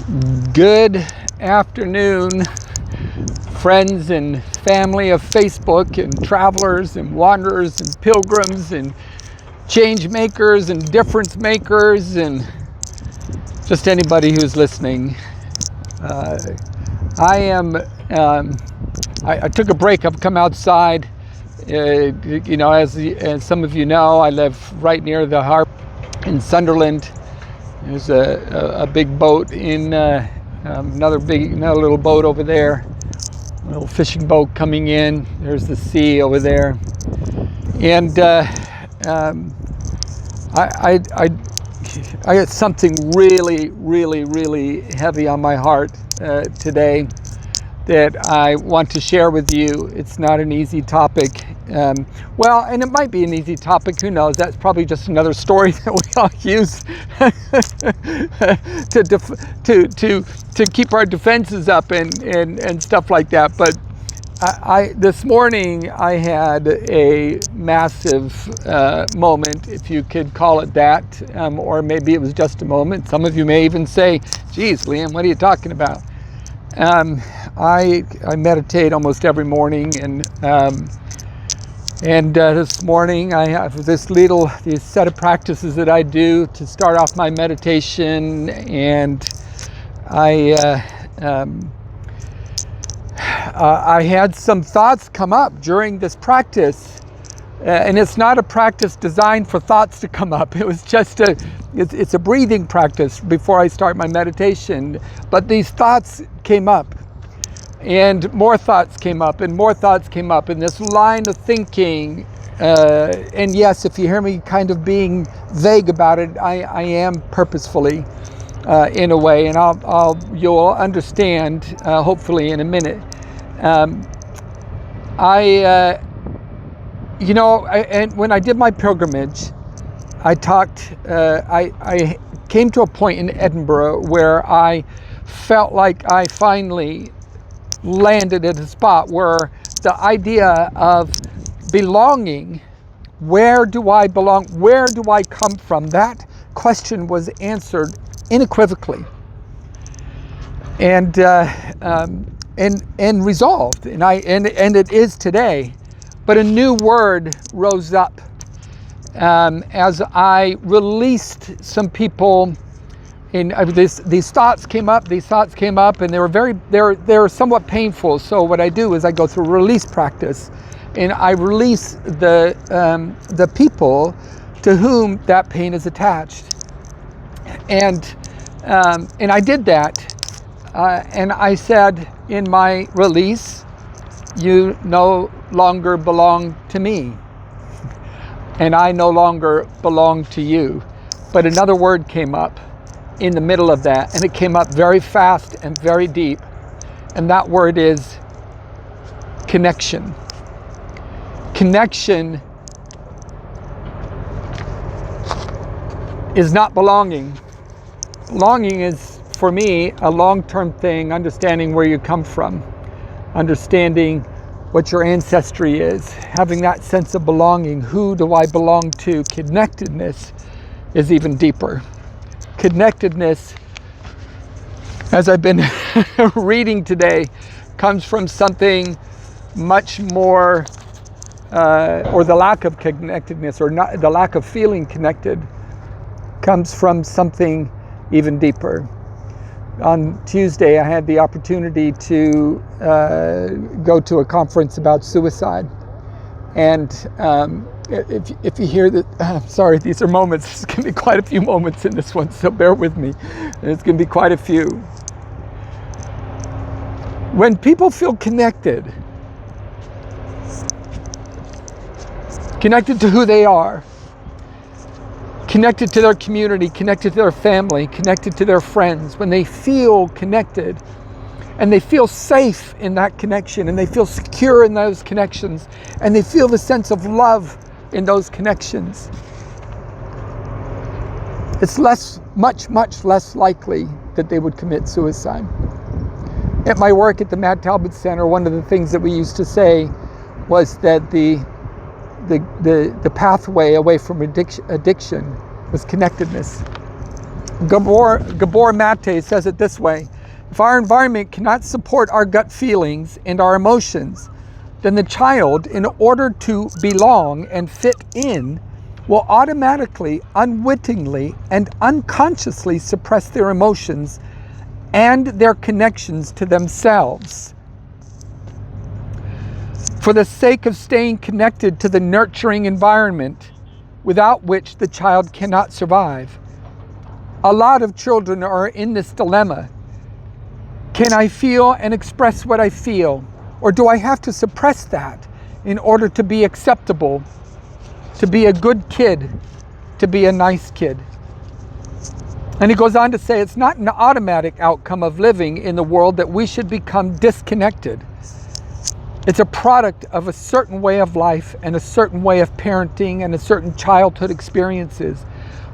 Good afternoon, friends and family of Facebook, and travelers and wanderers and pilgrims and change makers and difference makers, and just anybody who's listening. I am. I took a break. I've come outside. As some of you know, I live right near the harbor in Sunderland. There's a big boat in another little boat over there, a little fishing boat coming in. There's the sea over there, and I got something really heavy on my heart today that I want to share with you. It's not an easy topic. And it might be an easy topic. Who knows? That's probably just another story that we all use to keep our defenses up and stuff like that. But this morning I had a massive moment, if you could call it that, or maybe it was just a moment. Some of you may even say, "Geez, Liam, what are you talking about?" I meditate almost every morning, and this morning I have this set of practices that I do to start off my meditation, and I had some thoughts come up during this practice, and it's not a practice designed for thoughts to come up. It was just it's a breathing practice before I start my meditation. But these thoughts came up, and more thoughts came up, and more thoughts came up, and this line of thinking. And yes, if you hear me kind of being vague about it, I am purposefully, in a way, and you'll understand hopefully in a minute. And when I did my pilgrimage, I came to a point in Edinburgh where I felt like I finally landed at a spot where the idea of belonging, where do I belong, where do I come from, that question was answered unequivocally and resolved, and it is today. But a new word rose up as I released some people. These thoughts came up, and they were somewhat painful. So what I do is I go through a release practice, and I release the people to whom that pain is attached. And I did that, and I said in my release, "You no longer belong to me, and I no longer belong to you." But another word came up in the middle of that, and it came up very fast and very deep, and that word is connection. Connection is not belonging. Belonging is, for me, a long-term thing, understanding where you come from, understanding what your ancestry is, having that sense of belonging. Who do I belong to? Connectedness is even deeper. Connectedness, as I've been reading today, comes from something much more, or the lack of connectedness, or not, the lack of feeling connected, comes from something even deeper. On Tuesday, I had the opportunity to go to a conference about suicide. And if you hear that, sorry, these are moments. There's going to be quite a few moments in this one, so bear with me. There's going to be quite a few. When people feel connected to who they are, connected to their community, connected to their family, connected to their friends, when they feel connected and they feel safe in that connection, and they feel secure in those connections, and they feel the sense of love in those connections, it's much less likely that they would commit suicide. At my work at the Matt Talbot Center, one of the things that we used to say was that the pathway away from addiction was connectedness. Gabor Mate says it this way: if our environment cannot support our gut feelings and our emotions, then the child, in order to belong and fit in, will automatically, unwittingly, and unconsciously suppress their emotions and their connections to themselves. For the sake of staying connected to the nurturing environment, without which the child cannot survive. A lot of children are in this dilemma. Can I feel and express what I feel? Or do I have to suppress that in order to be acceptable, to be a good kid, to be a nice kid? And he goes on to say, it's not an automatic outcome of living in the world that we should become disconnected. It's a product of a certain way of life and a certain way of parenting and a certain childhood experiences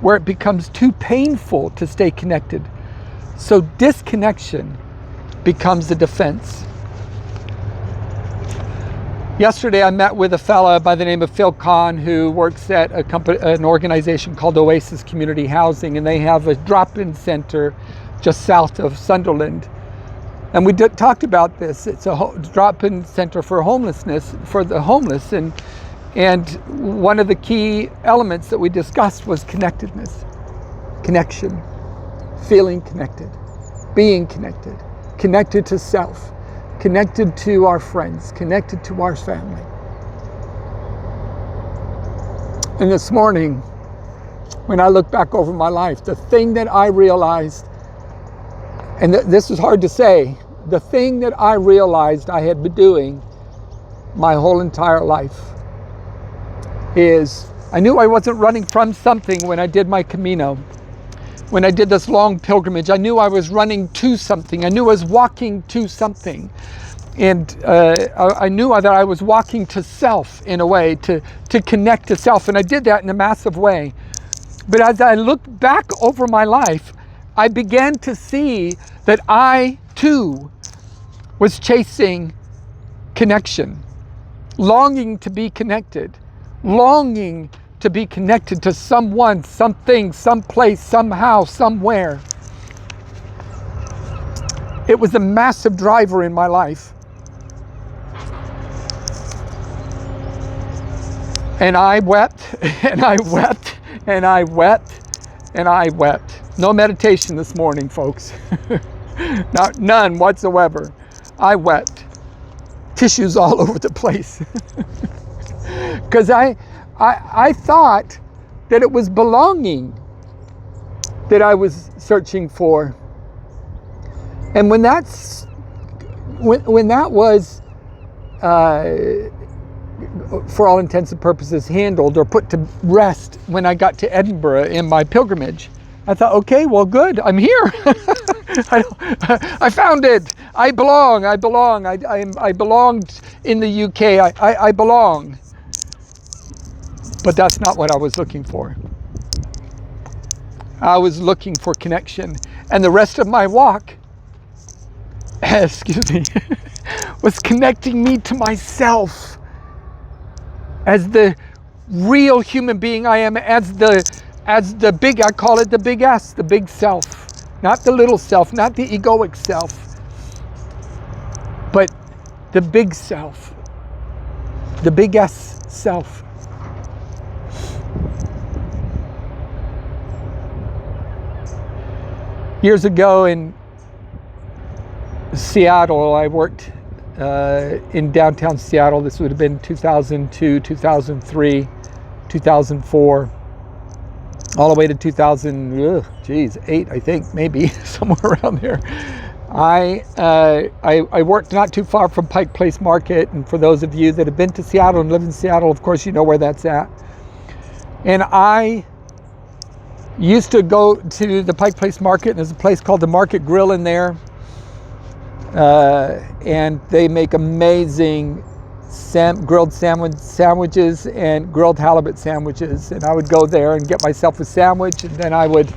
where it becomes too painful to stay connected. So disconnection becomes a defense. Yesterday I met with a fella by the name of Phil Kahn who works at an organization called Oasis Community Housing, and they have a drop-in center just south of Sunderland. And we talked about this. It's a drop-in center for homelessness, for the homeless, and one of the key elements that we discussed was connectedness, connection, feeling connected, being connected, connected to self, connected to our friends, connected to our family. And this morning, when I look back over my life, the thing that I realized, and this is hard to say, the thing that I realized I had been doing my whole entire life is I knew I wasn't running from something when I did my Camino. When I did this long pilgrimage, I knew I was running to something. I knew I was walking to something. And I knew that I was walking to self in a way, to connect to self. And I did that in a massive way. But as I looked back over my life, I began to see that I too was chasing connection, longing to be connected, longing to be connected to someone, something, someplace, somehow, somewhere. It was a massive driver in my life. And I wept, and I wept, and I wept, and I wept. No meditation this morning, folks. None whatsoever. I wept. Tissues all over the place. Because I thought that it was belonging that I was searching for. And when that was, for all intents and purposes, handled or put to rest when I got to Edinburgh in my pilgrimage, I thought, okay, well, good, I'm here. I found it. I belong. I belonged in the UK. I belong. But that's not what I was looking for. I was looking for connection. And the rest of my walk, was connecting me to myself as the real human being I am, as the big, I call it the big S, the big self. Not the little self, not the egoic self, but the big self, the big S self. Years ago in Seattle, I worked in downtown Seattle. This would have been 2002, 2003, 2004, all the way to 2008, I think, maybe somewhere around there. I worked not too far from Pike Place Market, and for those of you that have been to Seattle and live in Seattle, of course you know where that's at. And I used to go to the Pike Place Market, and there's a place called the Market Grill in there. And they make amazing grilled sandwiches and grilled halibut sandwiches. And I would go there and get myself a sandwich, and then I would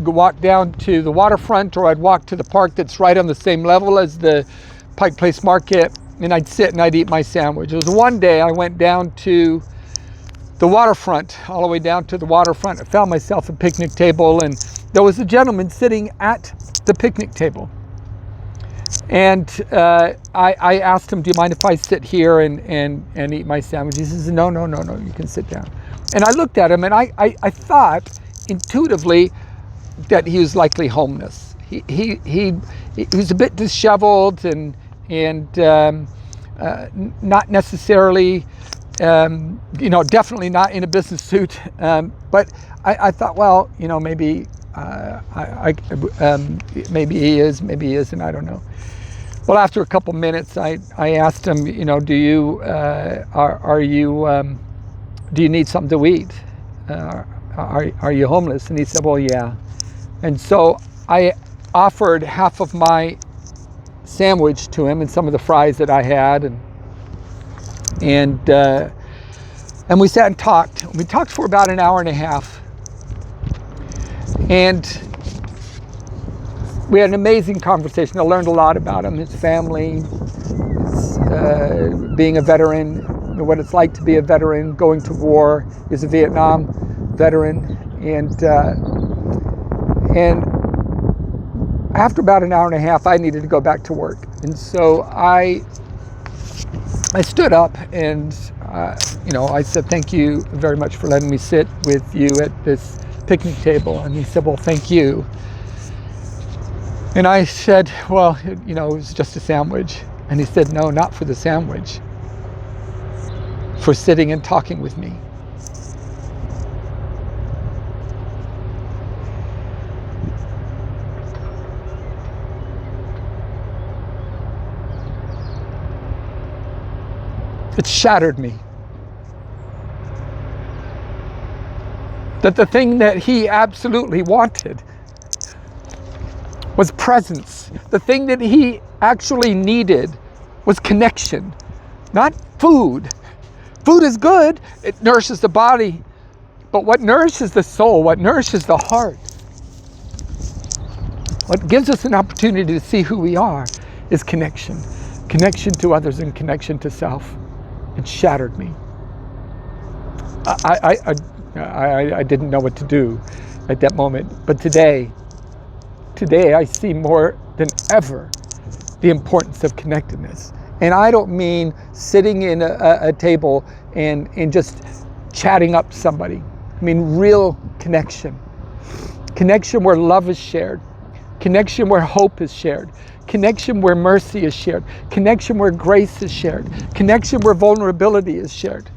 walk down to the waterfront, or I'd walk to the park that's right on the same level as the Pike Place Market, and I'd sit and I'd eat my sandwich. It was one day I went down to the waterfront, all the way down to the waterfront. I found myself a picnic table, and there was a gentleman sitting at the picnic table. And I asked him, do you mind if I sit here and eat my sandwich? He says, no, you can sit down. And I looked at him, and I thought intuitively that he was likely homeless. He was a bit disheveled and not necessarily, definitely not in a business suit. But I thought, well, maybe maybe he is, maybe he isn't, I don't know. Well, after a couple minutes, I asked him, do you do you need something to eat? Are you homeless? And he said, well, yeah. And so I offered half of my sandwich to him and some of the fries that I had, and we sat and talked. We talked for about an hour and a half, and we had an amazing conversation. I learned a lot about him, his family, being a veteran, what it's like to be a veteran, going to war. He's a Vietnam veteran, and after about an hour and a half, I needed to go back to work, and so I stood up and I said, thank you very much for letting me sit with you at this picnic table. And he said, well, thank you. And I said, well, it was just a sandwich. And he said, no, not for the sandwich, for sitting and talking with me. It shattered me. That the thing that he absolutely wanted was presence. The thing that he actually needed was connection, not food. Food is good, it nourishes the body, but what nourishes the soul, what nourishes the heart, what gives us an opportunity to see who we are is connection. Connection to others and connection to self. It shattered me. I didn't know what to do at that moment, but today I see more than ever the importance of connectedness. And I don't mean sitting in a table and just chatting up somebody. I mean real connection. Connection where love is shared. Connection where hope is shared. Connection where mercy is shared. Connection where grace is shared. Connection where vulnerability is shared.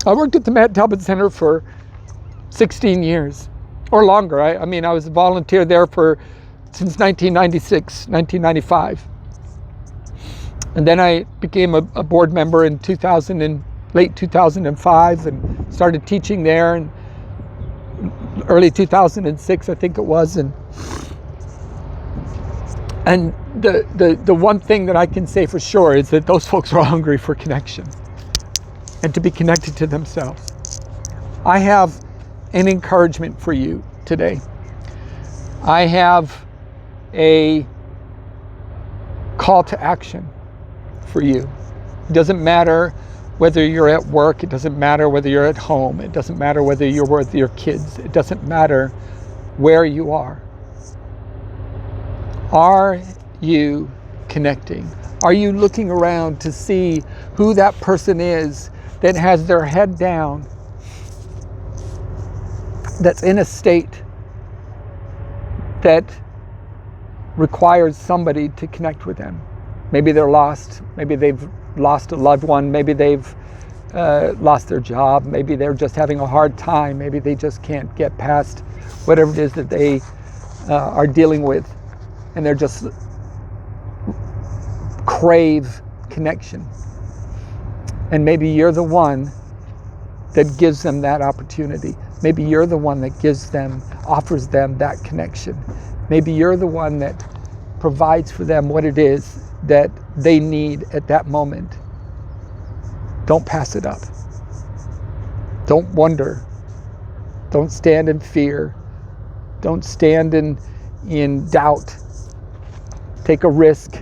I worked at the Matt Talbot Center for 16 years or longer. I was a volunteer there since 1996, 1995. And then I became a board member in late 2005 and started teaching there in early 2006, I think it was. And the one thing that I can say for sure is that those folks are hungry for connection and to be connected to themselves. I have an encouragement for you today. I have a call to action for you. It doesn't matter whether you're at work, it doesn't matter whether you're at home, it doesn't matter whether you're with your kids, it doesn't matter where you are. Are you connecting? Are you looking around to see who that person is that has their head down, that's in a state that requires somebody to connect with them? Maybe they're lost, maybe they've lost a loved one, maybe they've lost their job, maybe they're just having a hard time, maybe they just can't get past whatever it is that they are dealing with, and they're just crave connection. And maybe you're the one that gives them that opportunity. Maybe you're the one that offers them that connection. Maybe you're the one that provides for them what it is that they need at that moment. Don't pass it up. Don't wonder. Don't stand in fear. Don't stand in doubt. Take a risk.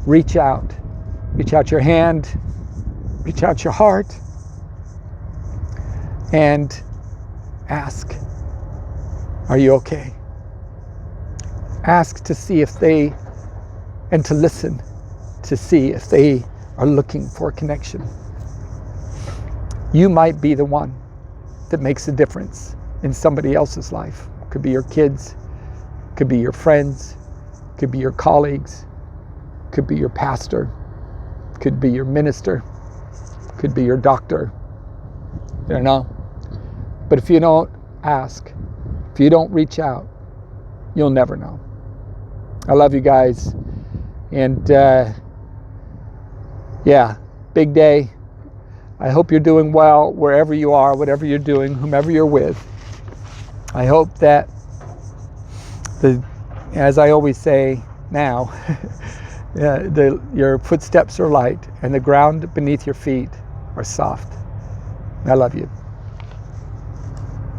Reach out. Reach out your hand. Reach out your heart. And Ask, are you okay? Ask to see if they, and to listen to see if they are looking for a connection. You might be the one that makes a difference in somebody else's life. Could be your kids, could be your friends, could be your colleagues, could be your pastor, could be your minister, could be your doctor. You don't know. But if you don't ask, if you don't reach out, you'll never know. I love you guys. And yeah, big day. I hope you're doing well wherever you are, whatever you're doing, whomever you're with. I hope that, as I always say now, your footsteps are light and the ground beneath your feet are soft. I love you.